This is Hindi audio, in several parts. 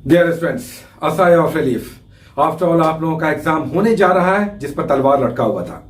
Dear students, a sigh of relief. After all आप लोगों का एग्जाम होने जा रहा है जिस पर तलवार लटका हुआ था।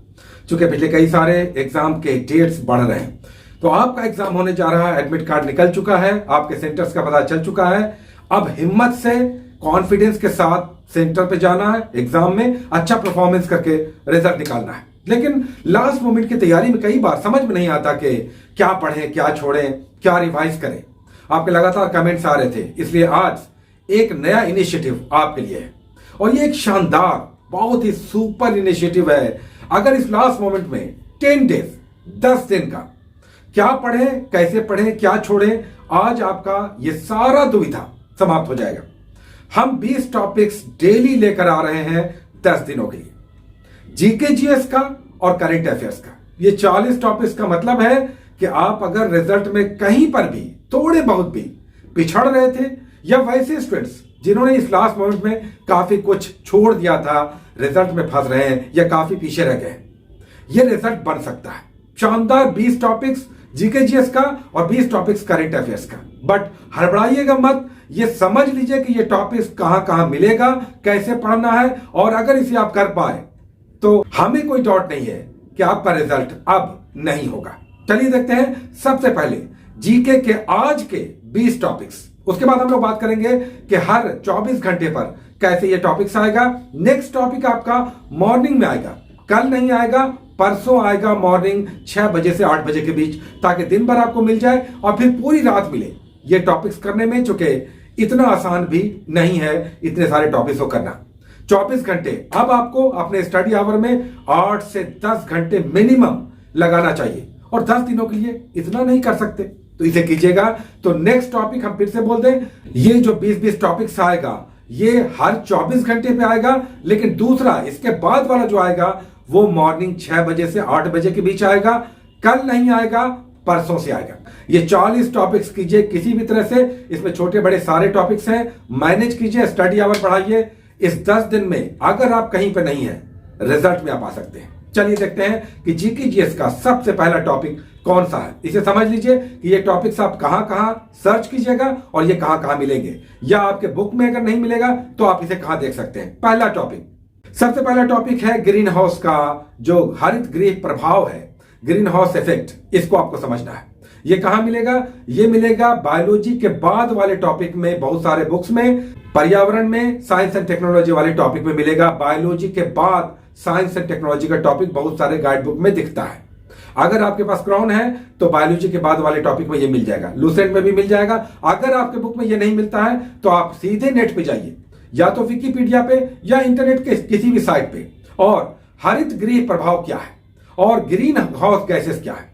चूंकि पिछले कई सारे एग्जाम के डेट्स बढ़ रहे हैं, तो आपका एग्जाम होने जा रहा है। एडमिट कार्ड निकल चुका है, आपके सेंटर्स का पता चल चुका है। अब हिम्मत से, कॉन्फिडेंस के साथ सेंटर पे जाना है, एग्जाम में अच्छा परफॉर्मेंस करके रिजल्ट निकालना है। लेकिन लास्ट मोमेंट की तैयारी में कई बार समझ में नहीं आता कि क्या पढ़ें, क्या छोड़ें, क्या रिवाइज करें। आपके लगातार कमेंट्स आ रहे थे, इसलिए आज एक नया इनिशिएटिव आपके लिए है और ये एक शानदार, बहुत ही सुपर इनिशिएटिव है। अगर इस लास्ट मोमेंट में 10 डेज, 10 दिन का क्या पढ़ें, कैसे पढ़ें, क्या छोड़ें, आज आपका ये सारा दुविधा समाप्त हो जाएगा। हम 20 टॉपिक्स डेली लेकर आ रहे हैं 10 दिनों के लिए, जीके जीएस का और करंट अफेयर्स का। ये 40 टॉपिक्स का मतलब है कि आप अगर रिजल्ट में कहीं पर भी थोड़े बहुत भी पिछड़ रहे थे, या वैसे स्टूडेंट्स जिन्होंने इस लास्ट मोमेंट में काफी कुछ छोड़ दिया था, रिजल्ट में फंस रहे हैं या काफी पीछे रह गए, ये रिजल्ट बन सकता है। शानदार 20 टॉपिक्स जीके जीएस का और 20 टॉपिक्स करंट अफेयर्स का। बट हड़बड़ाइएगा मत, ये समझ लीजिए कि ये टॉपिक्स कहां कहां मिलेगा, कैसे पढ़ना है, और अगर इसे आप कर पाए तो हमें कोई डाउट नहीं है कि आपका रिजल्ट अब नहीं होगा। चलिए देखते हैं। सबसे पहले जीके के आज के 20 टॉपिक्स, उसके बाद हम लोग बात करेंगे कि हर 24 घंटे पर कैसे ये टॉपिक्स आएगा। नेक्स्ट टॉपिक आपका मॉर्निंग में आएगा, कल नहीं आएगा, परसों आएगा मॉर्निंग 6 बजे से 8 बजे के बीच, ताकि दिन भर आपको मिल जाए और फिर पूरी रात मिले ये टॉपिक्स करने में। चूंकि इतना आसान भी नहीं है इतने सारे टॉपिक्स को करना। 24 घंटे अब आपको अपने स्टडी आवर में 8 से 10 घंटे मिनिमम लगाना चाहिए, और 10 दिनों के लिए इतना नहीं कर सकते तो इसे कीजिएगा। तो नेक्स्ट टॉपिक हम फिर से बोल दें, ये जो 20 टॉपिक्स आएगा ये हर 24 घंटे पे आएगा, लेकिन दूसरा इसके बाद वाला जो आएगा वो मॉर्निंग 6 बजे से 8 बजे के बीच आएगा। कल नहीं आएगा, परसों से आएगा। ये 40 टॉपिक्स कीजिए किसी भी तरह से, इसमें छोटे बड़े सारे टॉपिक्स हैं, मैनेज कीजिए, स्टडी आवर बढ़ाइए। इस 10 दिन में अगर आप कहीं पे नहीं है, रिजल्ट में आप आ सकते हैं। चलिए देखते हैं कि जीके जीएस का सबसे पहला टॉपिक कौन सा है। इसे समझ लीजिए कि ये टॉपिक्स आप कहां कहां सर्च कीजिएगा और ये कहां कहां मिलेंगे, या आपके बुक में अगर नहीं मिलेगा तो आप इसे कहां देख सकते हैं। पहला टॉपिक, सबसे पहला टॉपिक है ग्रीन हाउस का जो हरित गृह प्रभाव है, ग्रीन हाउस इफेक्ट। इसको आपको समझना है। ये कहां मिलेगा? ये मिलेगा बायोलॉजी के बाद वाले टॉपिक में, बहुत सारे बुक्स में, पर्यावरण में, साइंस एंड टेक्नोलॉजी वाले टॉपिक में मिलेगा। बायोलॉजी के बाद साइंस एंड टेक्नोलॉजी का टॉपिक बहुत सारे गाइड बुक में दिखता है। अगर आपके पास क्राउन है तो बायोलॉजी के बाद वाले टॉपिक में ये मिल जाएगा, लूसेंट में भी मिल जाएगा। अगर आपके बुक में ये नहीं मिलता है तो आप सीधे नेट पे जाइए, या तो विकिपीडिया पे या इंटरनेट के किसी भी साइट पे, और हरित गृह प्रभाव क्या है और ग्रीन हाउस गैसेस क्या है।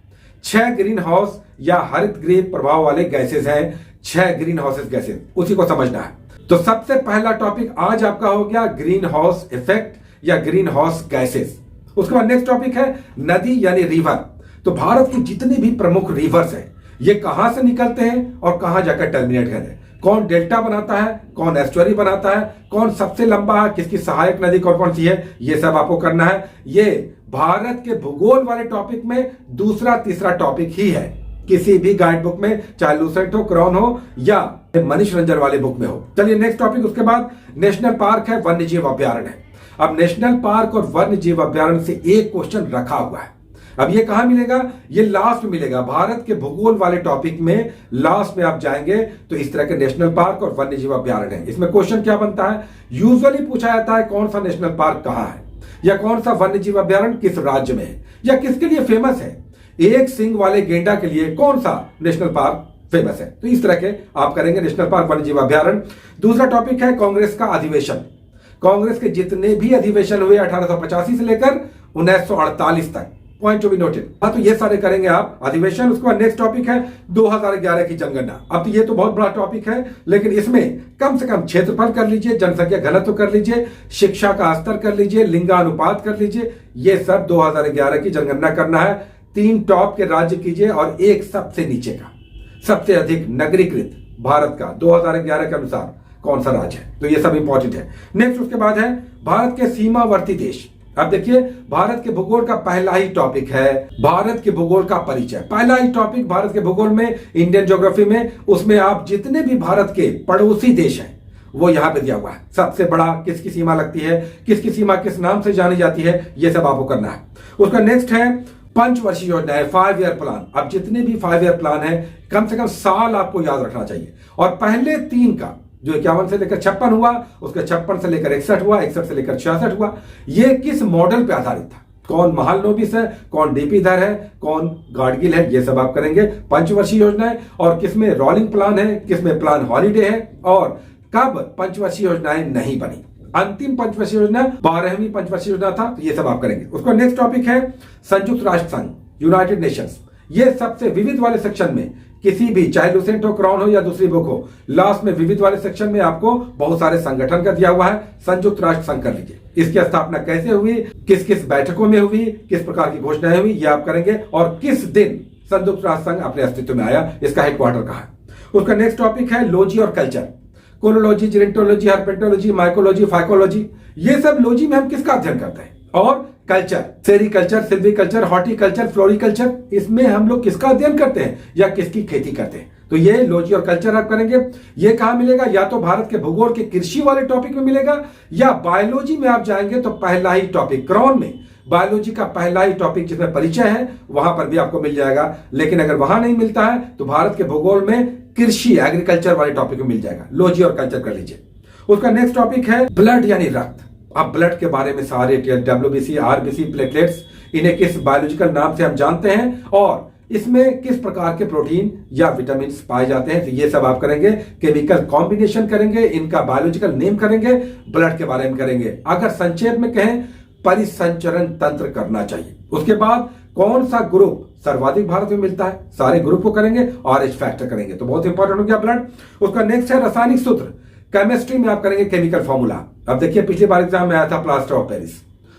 6 ग्रीन हाउस या हरित गृह प्रभाव वाले गैसेस हैं, 6 ग्रीन हाउसेस गैसेस, उसी को समझना है। तो सबसे पहला टॉपिक आज आपका हो गया ग्रीन हाउस इफेक्ट या ग्रीन हाउस गैसेस। उसके बाद नेक्स्ट टॉपिक है नदी यानी रिवर। तो भारत की जितनी भी प्रमुख रिवर्स हैं, ये कहां से निकलते हैं और कहां जाकर टर्मिनेट करते हैं, कौन डेल्टा बनाता है, कौन एस्चुअरी बनाता है, कौन सबसे लंबा है, किसकी सहायक नदी कौन कौन सी है, ये सब आपको करना है। ये भारत के भूगोल वाले टॉपिक में दूसरा तीसरा टॉपिक ही है, किसी भी गाइड बुक में, चाहे लूसेंट हो, क्रॉन हो या मनीष रंजन वाले बुक में हो। चलिए नेक्स्ट टॉपिक, उसके बाद नेशनल पार्क है, वन्य जीव अभ्यारण्य है। अब नेशनल पार्क और वन्य जीव अभ्यारण्य से एक क्वेश्चन रखा हुआ है। अब ये कहां मिलेगा? ये लास्ट में मिलेगा, भारत के भूगोल वाले टॉपिक में लास्ट में आप जाएंगे तो इस तरह के नेशनल पार्क और वन्य जीव अभ्यारण्य है। इसमें क्वेश्चन क्या बनता है? यूजुअली पूछा जाता है कौन सा नेशनल पार्क कहां है, या कौन सा वन्य जीव अभ्यारण्य किस राज्य में है, या किसके लिए फेमस है। एक सिंग वाले गेंडा के लिए कौन सा नेशनल पार्क फेमस है। तो इस तरह के आप करेंगे नेशनल पार्क, वन्य जीव अभ्यारण्य। दूसरा टॉपिक है कांग्रेस का अधिवेशन। कांग्रेस के जितने भी अधिवेशन हुए 1885 से लेकर 1948 तक, पॉइंट टू बी नोटेड। हाँ, तो ये सारे करेंगे आप अधिवेशन। उसके बाद नेक्स्ट टॉपिक है 2011 की जनगणना। अब तो ये तो बहुत बड़ा टॉपिक है, लेकिन इसमें कम से कम क्षेत्रफल कर लीजिए, जनसंख्या घनत्व कर लीजिए, शिक्षा का स्तर कर लीजिए, लिंगानुपात कर लीजिए। ये सब 2011 की जनगणना करना है। 3 टॉप के राज्य कीजिए और एक सबसे नीचे का, सबसे अधिक नगरीकृत भारत का 2011 के अनुसार कौन सा राज्य है। तो ये सब इंपॉर्टेंट है। नेक्स्ट उसके बाद है भारत के सीमावर्ती देश। अब देखिए, भारत के भूगोल का पहला ही टॉपिक है भारत के भूगोल का परिचय। पहला ही टॉपिक भारत के भूगोल में, इंडियन ज्योग्राफी में, उसमें आप जितने भी भारत के पड़ोसी देश हैं वो यहाँ पे दिया हुआ है। सबसे बड़ा किसकी सीमा लगती है, किसकी सीमा किस नाम से जानी जाती है, ये सब आपको करना है। उसका नेक्स्ट है पंचवर्षीय योजना है, 5 ईयर प्लान। अब जितने भी 5 ईयर प्लान है कम से कम साल आपको याद रखना चाहिए। और पहले 3 का जो 51 से लेकर 56 हुआ, उसके 56 से लेकर 61 हुआ, 61 से लेकर 66 हुआ, ये किस मॉडल पे आधारित था, कौन महालनोबिस है, कौन डीपी धर है, कौन गाडगिल है, ये सब आप करेंगे। पंचवर्षीय योजना है और किसमें रोलिंग प्लान है, किसमें प्लान हॉलीडे है और कब पंचवर्षीय योजनाएं नहीं बनी। अंतिम पंचवर्षीय योजना 12वीं पंचवर्षीय योजना था, तो ये सब आप करेंगे। उसका नेक्स्ट टॉपिक है संयुक्त राष्ट्र संघ, यूनाइटेड नेशंस। ये सबसे विविध वाले सेक्शन में किसी भी, चाहे लुसेंट हो, क्राउन हो या दूसरी बुक हो, लास्ट में विविध वाले सेक्शन में आपको बहुत सारे संगठन का दिया हुआ है। संयुक्त राष्ट्र संघ कर लीजिए। इसकी स्थापना कैसे हुई, किस किस बैठकों में हुई, किस प्रकार की घोषणाएं हुई, ये आप करेंगे। और किस दिन संयुक्त राष्ट्र संघ अपने अस्तित्व में आया, इसका हेडक्वार्टर कहाँ है। उसका नेक्स्ट टॉपिक है लॉजी और कल्चर, कोलोलॉजी, जेरेंटोलॉजी, हर्पेटोलॉजी, माइकोलॉजी, फाइकोलॉजी। ये सब लॉजी में हम किसका अध्ययन करते हैं। और culture, sericulture, silviculture, horticulture, floriculture, इसमें हम लोग किसका अध्ययन करते हैं या किसकी खेती करते हैं। तो ये लॉजी और कल्चर आप करेंगे। ये कहां मिलेगा, या तो भारत के भूगोल के कृषि वाले टॉपिक में मिलेगा, या बायोलॉजी में आप जाएंगे तो पहला ही टॉपिक क्राउन में बायोलॉजी का पहला ही टॉपिक जिसमें परिचय है, वहां पर भी आपको मिल जाएगा। लेकिन अगर वहां नहीं मिलता है तो भारत के भूगोल में कृषि, एग्रीकल्चर वाले टॉपिक में मिल जाएगा। लॉजी और कल्चर कर लीजिए। उसका नेक्स्ट टॉपिक है ब्लड यानी रक्त। अब ब्लड के बारे में सारे WBC, RBC, प्लेटलेट्स, इन्हें किस बायोलॉजिकल नाम से हम जानते हैं और इसमें किस प्रकार के प्रोटीन या विटामिन पाए जाते हैं, तो ये सब आप करेंगे। केमिकल कॉम्बिनेशन करेंगे, इनका बायोलॉजिकल नेम करेंगे, ब्लड के बारे में करेंगे। अगर संक्षेप में कहें, परिसंचरण तंत्र करना चाहिए। उसके बाद कौन सा ग्रुप सर्वाधिक भारत में मिलता है, सारे ग्रुप को करेंगे। और एच फैक्टर करेंगे, तो बहुत इंपॉर्टेंट हो गया ब्लड। उसका नेक्स्ट है रासायनिक सूत्र। केमिस्ट्री में आप करेंगे केमिकल फॉर्मूला। अब देखिए पिछली बार एग्जाम में आया था प्लास्टर ऑफ पेरिस,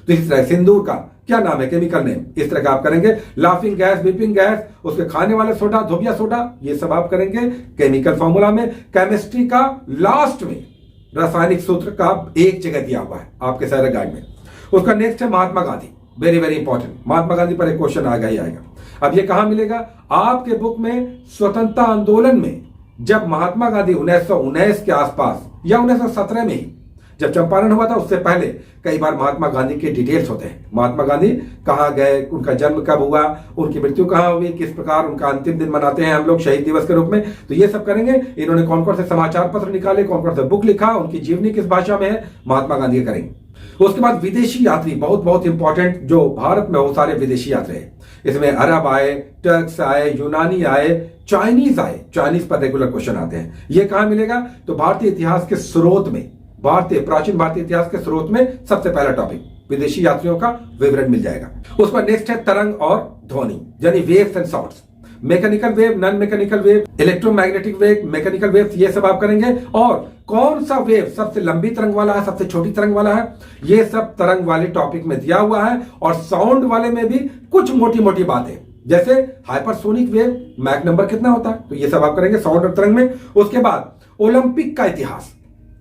तो इस तरह सिंदूर का क्या नाम है, केमिकल नेम, इस तरह का आप करेंगे। लाफिंग गैस, वीपिंग गैस, उसके खाने वाले सोडा, धोबिया सोडा, ये सब आप करेंगे केमिकल फॉर्मूला में। केमिस्ट्री का लास्ट में रासायनिक सूत्र का एक जगह दिया हुआ है आपके सारे गाइड में। उसका नेक्स्ट है Mahatma Gandhi, very very important. Mahatma Gandhi पर एक क्वेश्चन आएगा ही आएगा। अब ये कहां मिलेगा, आपके बुक में स्वतंत्रता आंदोलन में जब महात्मा गांधी 1919 के आसपास या 1917 में ही जब चंपारण हुआ था, उससे पहले कई बार महात्मा गांधी के डिटेल्स होते हैं। महात्मा गांधी कहाँ गए, उनका जन्म कब हुआ, उनकी मृत्यु कहाँ हुई, किस प्रकार उनका अंतिम दिन मनाते हैं हम लोग शहीद दिवस के रूप में, तो ये सब करेंगे। इन्होंने कौन कौन से समाचार पत्र निकाले, कौन कौन से बुक लिखा, उनकी जीवनी किस भाषा में है, महात्मा गांधी करेंगे। उसके बाद विदेशी यात्री, बहुत बहुत इंपॉर्टेंट, जो भारत में बहुत सारे विदेशी यात्री हैं। इसमें अरब आए, टर्क्स आए, यूनानी आए, चाइनीज आए। चाइनीज पर रेगुलर क्वेश्चन आते हैं। ये कहां मिलेगा, तो भारतीय इतिहास के स्रोत में, प्राचीन भारतीय इतिहास के स्रोत में सबसे पहला टॉपिक विदेशी यात्रियों का विवरण मिल जाएगा। उसका नेक्स्ट है तरंग और ध्वनि, यानी waves and sounds. Mechanical wave, non mechanical wave, electromagnetic wave, mechanical wave, ये सब आप करेंगे। और कौन सा वेव सबसे लंबी तरंग वाला है, सबसे छोटी तरंग वाला है, ये सब तरंग वाले टॉपिक में दिया हुआ है। और साउंड वाले में भी कुछ मोटी मोटी बातें, जैसे हाइपरसोनिक वेव, मैक नंबर कितना होता है, तो ये सब आप करेंगे साउंड और तरंग में। उसके बाद ओलंपिक का इतिहास,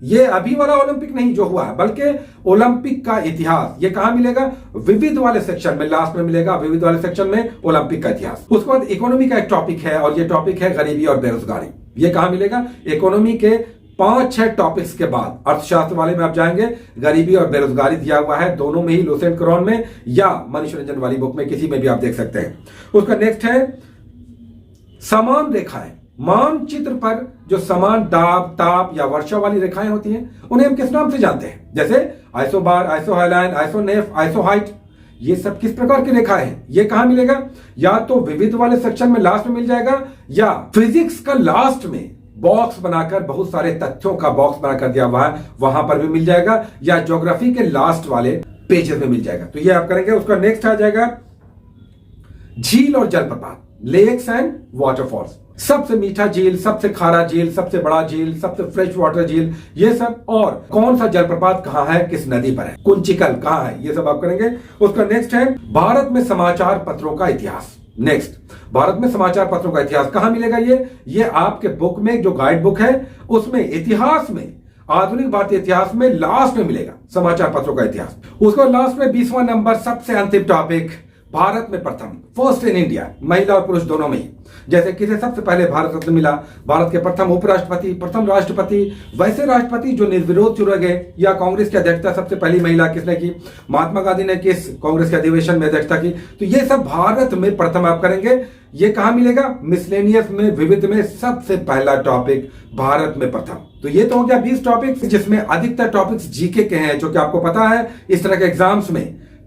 ये अभी वाला ओलंपिक नहीं जो हुआ है, बल्कि ओलंपिक का इतिहास, ये कहां मिलेगा, विविध वाले सेक्शन में, लास्ट में मिलेगा विविध वाले सेक्शन में ओलंपिक का इतिहास। उसके बाद इकोनॉमी का एक टॉपिक है, और ये टॉपिक है गरीबी और बेरोजगारी। ये कहां मिलेगा, इकोनॉमी के 5-6 टॉपिक्स के बाद अर्थशास्त्र वाले में आप जाएंगे, गरीबी और बेरोजगारी दिया हुआ है, दोनों में ही, लुसेंट क्रॉन में या मनीष रंजन वाली बुक में, किसी में भी आप देख सकते हैं। उसका नेक्स्ट है समान रेखाएं। मानचित्र पर जो समान दाब, ताप या वर्षा वाली रेखाएं होती हैं, उन्हें हम किस नाम से जानते हैं, जैसे आइसोबार, आइसोहाइलाइन, आइसोनेफ, आइसोहाइट, ये सब किस प्रकार की रेखाएं हैं। ये कहां मिलेगा, या तो विविध वाले सेक्शन में लास्ट में मिल जाएगा, या फिजिक्स का लास्ट में बॉक्स बनाकर, बहुत सारे तथ्यों का बॉक्स बनाकर दिया हुआ है, वहां पर भी मिल जाएगा, या ज्योग्राफी के लास्ट वाले पेजेस में मिल जाएगा। तो ये आप करेंगे। उसका नेक्स्ट आ जाएगा झील और जलप्रपात, लेक्स एंड वाटरफॉल्स। सबसे मीठा झील, सबसे खारा झील, सबसे बड़ा झील, सबसे फ्रेश वाटर झील, ये सब। और कौन सा जलप्रपात कहां है, किस नदी पर है, कुंचिकल कहां है, ये सब आप करेंगे। उसका नेक्स्ट है भारत में समाचार पत्रों का इतिहास। नेक्स्ट, भारत में समाचार पत्रों का इतिहास कहां मिलेगा, ये आपके बुक में, जो गाइड बुक है उसमें इतिहास में, आधुनिक भारतीय इतिहास में लास्ट में मिलेगा समाचार पत्रों का इतिहास। उसको लास्ट में 20वां नंबर, सबसे अंतिम टॉपिक, भारत में प्रथम, फर्स्ट इन इंडिया, महिला और पुरुष दोनों में ही। जैसे किसे सबसे पहले भारत रत्न मिला, भारत के प्रथम उपराष्ट्रपति, प्रथम राष्ट्रपति, वैसे राष्ट्रपति जो निर्विरोध चुने गए, या कांग्रेस की अध्यक्षता सबसे पहली महिला किसने की, महात्मा गांधी ने किस कांग्रेस के अधिवेशन में अध्यक्षता की। तो ये सब भारत में प्रथम आप करेंगे। ये कहां मिलेगा, मिसलेनियस में, विविध में सबसे पहला टॉपिक भारत में प्रथम। तो ये तो हो गया 20 टॉपिक्स, जिसमें अधिकतर टॉपिक्स जीके के हैं, जो कि आपको पता है इस तरह के एग्जाम्स में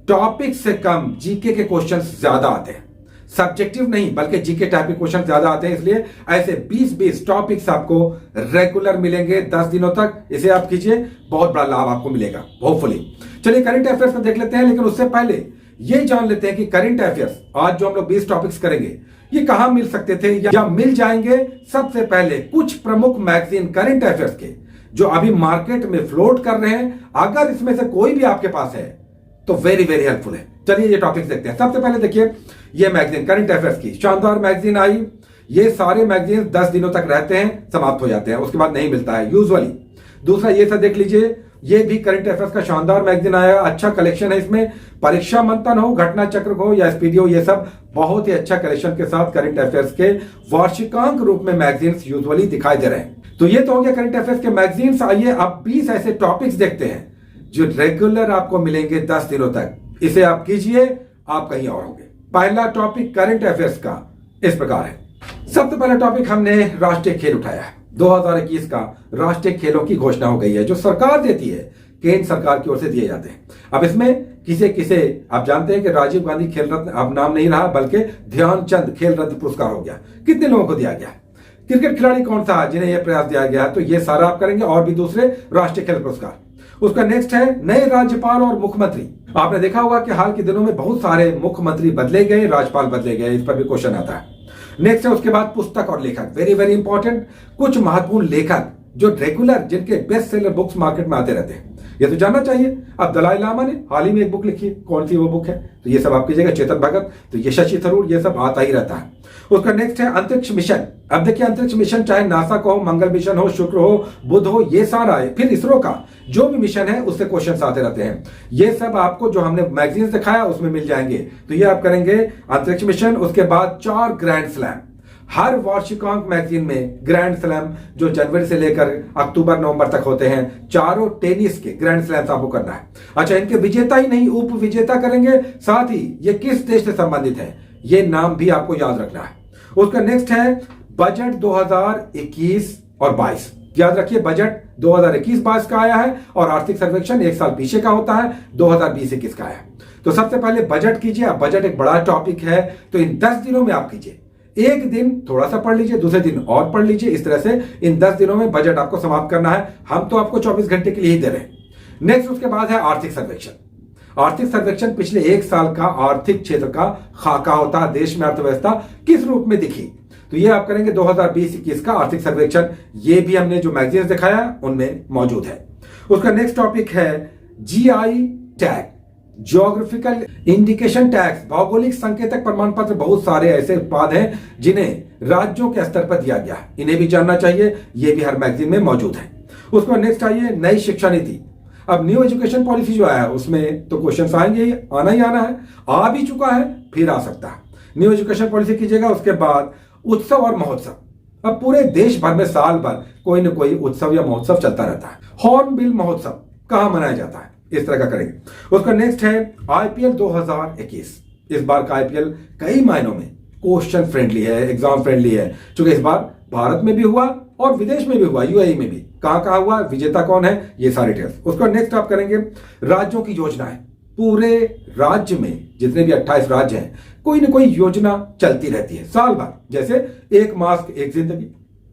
टॉपिक से कम जीके के क्वेश्चंस ज्यादा आते हैं, सब्जेक्टिव नहीं बल्कि जीके टाइप के क्वेश्चन ज्यादा आते हैं। इसलिए ऐसे 20-20 टॉपिक्स आपको रेगुलर मिलेंगे 10 दिनों तक। इसे आप कीजिए, बहुत बड़ा लाभ आपको मिलेगा होपफुली। चलिए करंट अफेयर्स को देख लेते हैं, लेकिन उससे पहले ये जान लेते हैं कि करंट अफेयर्स आज जो हम लोग 20 टॉपिक्स करेंगे ये कहां मिल सकते थे या मिल जाएंगे। सबसे पहले कुछ प्रमुख मैगजीन करंट अफेयर्स के जो अभी मार्केट में फ्लोट कर रहे हैं, अगर इसमें से कोई भी आपके पास है तो वेरी वेरी हेल्पफुल है। चलिए ये टॉपिक्स देखते हैं। सबसे पहले देखिए, ये मैगजीन करंट अफेयर्स की शानदार मैगजीन आई। ये सारे मैगजीन 10 दिनों तक रहते हैं, समाप्त हो जाते हैं, उसके बाद नहीं मिलता है यूजुअली। दूसरा ये सब देख लीजिए, ये भी करंट अफेयर्स का शानदार मैगजीन आया, अच्छा कलेक्शन है इसमें। परीक्षा मंथन हो, घटना चक्र हो या स्पीडी हो, ये सब बहुत ही अच्छा कलेक्शन के साथ करंट अफेयर्स के वार्षिकांक रूप में मैगजीन्स यूजुअली दिखाई दे रहे हैं। तो ये तो हो गया करंट अफेयर्स के मैगजीन्स। आइए अब 20 ऐसे टॉपिक्स देखते हैं जो रेगुलर आपको मिलेंगे 10 दिनों तक। इसे आप कीजिए, आप कहीं और होंगे। पहला टॉपिक करंट अफेयर्स का इस प्रकार है। सबसे पहला टॉपिक हमने राष्ट्रीय खेल उठाया है। 2021 का राष्ट्रीय खेलों की घोषणा हो गई है, जो सरकार देती है, केंद्र सरकार की ओर से दिए जाते हैं। अब इसमें किसे किसे आप जानते हैं कि राजीव गांधी खेल रत्न अब नाम नहीं रहा, बल्कि ध्यानचंद खेल रत्न पुरस्कार हो गया। कितने लोगों को दिया गया, क्रिकेट खिलाड़ी कौन था जिन्हें यह प्रयास दिया गया, तो ये सारा आप करेंगे, और भी दूसरे राष्ट्रीय खेल पुरस्कार। उसका नेक्स्ट है नए राज्यपाल और मुख्यमंत्री। आपने देखा होगा कि हाल के दिनों में बहुत सारे मुख्यमंत्री बदले गए, राज्यपाल बदले गए, इस पर भी क्वेश्चन आता है। नेक्स्ट है उसके बाद पुस्तक और लेखक, वेरी वेरी इंपॉर्टेंट। कुछ महत्वपूर्ण लेखक जो रेगुलर, जिनके बेस्ट सेलर बुक्स मार्केट में आते रहते हैं, ये तो जानना चाहिए। अब दलाई लामा ने हाल ही में एक बुक लिखी, कौन सी वो बुक है, तो ये सब आप कीजिएगा। चेतन भगत, तो ये शशि थरूर, ये सब आता ही रहता है। उसका नेक्स्ट है अंतरिक्ष मिशन। अब देखिए अंतरिक्ष मिशन, चाहे नासा का हो, मंगल मिशन हो, शुक्र हो, बुध हो, ये सारा है। फिर इसरो का जो भी मिशन है उससे क्वेश्चन आते रहते हैं। ये सब आपको जो हमने मैगजीन दिखाया उसमें मिल जाएंगे। तो ये आप करेंगे अंतरिक्ष मिशन। उसके बाद 4 ग्रैंड स्लैम, हर वार्षिकांक मैगजीन में ग्रैंड स्लैम जो जनवरी से लेकर अक्टूबर नवंबर तक होते हैं, चारों टेनिस के ग्रैंड स्लैम्स आपको करना है। अच्छा, इनके विजेता ही नहीं, उप विजेता करेंगे, साथ ही ये किस देश से संबंधित है ये नाम भी आपको याद रखना है। उसका नेक्स्ट है बजट 2021 और 22। याद रखिए बजट 2021-22 का आया है और आर्थिक सर्वेक्षण एक साल पीछे का होता है, 2020-21 का आया। तो सबसे पहले बजट कीजिए। अब बजट एक बड़ा टॉपिक है, तो इन 10 दिनों में आप कीजिए। एक दिन थोड़ा सा पढ़ लीजिए, दूसरे दिन और पढ़ लीजिए। इस तरह से इन 10 दिनों में बजट आपको समाप्त करना है। हम तो आपको 24 घंटे के लिए ही दे रहे हैं। नेक्स्ट उसके बाद है आर्थिक सर्वेक्षण। आर्थिक सर्वेक्षण पिछले एक साल का आर्थिक क्षेत्र का खाका होता है, देश में अर्थव्यवस्था किस रूप में दिखी, तो ये आप करेंगे 2020-21 का आर्थिक सर्वेक्षण। ये भी हमने जो मैगजीन दिखाया उनमें मौजूद है। उसका नेक्स्ट टॉपिक है GI tag, geographical indication tax, भौगोलिक संकेतक प्रमाण पत्र। बहुत सारे ऐसे उत्पाद हैं जिन्हें राज्यों के स्तर पर दिया गया है, इन्हें भी जानना चाहिए। ये भी हर मैगजीन में मौजूद है। उसको नेक्स्ट आइए नई शिक्षा नीति। अब न्यू एजुकेशन पॉलिसी जो आया है उसमें तो क्वेश्चन आएंगे ही, आना ही आना है, आ भी चुका है, फिर आ सकता है। न्यू एजुकेशन पॉलिसी कीजिएगा। उसके बाद उत्सव और महोत्सव। अब पूरे देश भर में साल भर कोई न कोई उत्सव या महोत्सव चलता रहता है। हॉर्नबिल महोत्सव कहां मनाया जाता है, इस तरह का करेंगे। उसका नेक्स्ट है आईपीएल 2021। इस बार का आईपीएल कई मायनों में क्वेश्चन फ्रेंडली है, एग्जाम फ्रेंडली है, क्योंकि इस बार भारत में भी हुआ और विदेश में भी हुआ, यूएई में भी। कहां हुआ, विजेता कौन है, ये सारे डिटेल्स। उसका नेक्स्ट आप करेंगे राज्यों की योजनाएं। पूरे राज्य में जितने भी 28 राज्य हैं, कोई ना कोई योजना चलती रहती है साल भर। जैसे एक मास्क एक जिंदगी,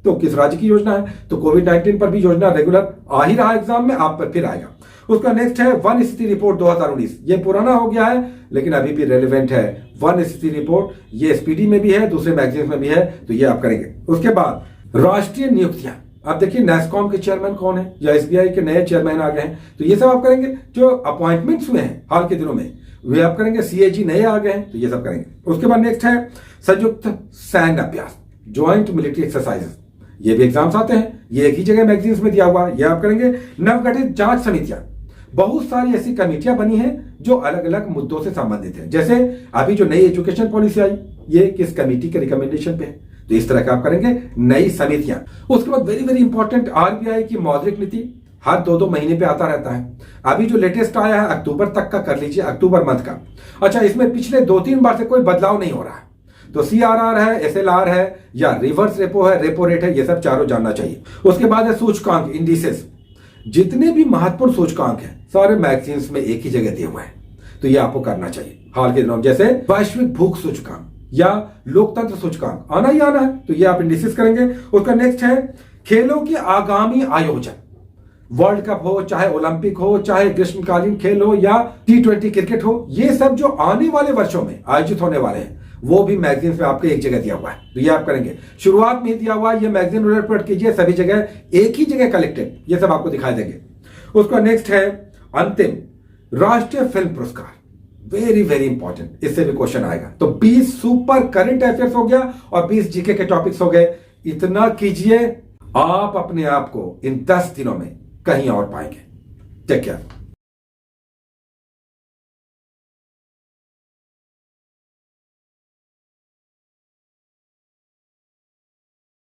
तो किस राज्य की योजना है, तो कोविड-19 पर भी योजना रेगुलर आ ही रहा है, एग्जाम में आप पर फिर आएगा। उसका नेक्स्ट है वन स्थिति रिपोर्ट 2019। ये पुराना हो गया है लेकिन अभी भी रेलेवेंट है। वन स्थिति रिपोर्ट ये स्पीडी में भी है, दूसरे मैगजीन में भी है, तो ये आप करेंगे। उसके बाद राष्ट्रीय नियुक्तियां। आप देखिए नैस्कॉम के चेयरमैन कौन है, या एसबीआई के नए चेयरमैन आ गए हैं, तो ये सब आप करेंगे। जो अपॉइंटमेंट्स हुए हैं हाल के दिनों में वे आप करेंगे। सीएजी नए आ गए हैं, तो ये सब करेंगे। उसके बाद नेक्स्ट है संयुक्त सैन्य अभ्यास, ज्वाइंट मिलिट्री एक्सरसाइजेस। ये भी एग्जाम्स आते हैं, ये एक ही जगह मैगजीन्स में दिया हुआ, ये आप करेंगे। नवगठित जांच समितियां, बहुत सारी ऐसी कमेटियां बनी हैं जो अलग अलग मुद्दों से संबंधित है। जैसे अभी जो नई एजुकेशन पॉलिसी आई, ये किस कमेटी के रिकमेंडेशन पे है, तो इस तरह का आप करेंगे नई समितियां। उसके बाद वेरी वेरी इंपॉर्टेंट आरबीआई की मौद्रिक नीति हर 2-2 महीने पे आता रहता है। अभी जो लेटेस्ट आया है अक्टूबर तक का कर लीजिए, अक्टूबर मंथ का। अच्छा, इसमें पिछले 2-3 बार से कोई बदलाव नहीं हो रहा है। तो सीआरआर है, एसएलआर है या रिवर्स रेपो है, रेपो रेट है, ये सब चारों जानना चाहिए। उसके बाद है सूचकांक, इंडिसेस। जितने भी महत्वपूर्ण सूचकांक हैं सारे मैगजीन्स में एक ही जगह दिए हुए हैं, तो ये आपको करना चाहिए हाल के दिनों में। जैसे वैश्विक भूख सूचकांक या लोकतंत्र सूचकांक आना ही आना है, तो ये आप इंडिसेस करेंगे। उसका नेक्स्ट है खेलों के आगामी आयोजन। वर्ल्ड कप हो, चाहे ओलंपिक हो, चाहे ग्रीष्मकालीन खेल हो या T20 क्रिकेट हो, ये सब जो आने वाले वर्षों में आयोजित होने वाले हैं वो भी मैगजीन में आपके एक जगह दिया हुआ है, तो ये आप करेंगे। शुरुआत में दिया हुआ ये मैगजीन रिपोर्ट कीजिए, सभी जगह एक ही जगह कलेक्टेड, ये सब आपको दिखाई देंगे। उसका नेक्स्ट है अंतिम राष्ट्रीय फिल्म पुरस्कार, वेरी वेरी इंपॉर्टेंट, इससे भी क्वेश्चन आएगा। तो 20 सुपर करंट अफेयर्स हो गया और 20 जीके के टॉपिक्स हो गए। इतना कीजिए, आप अपने आप को इन 10 दिनों में कहीं और पाएंगे। Take care.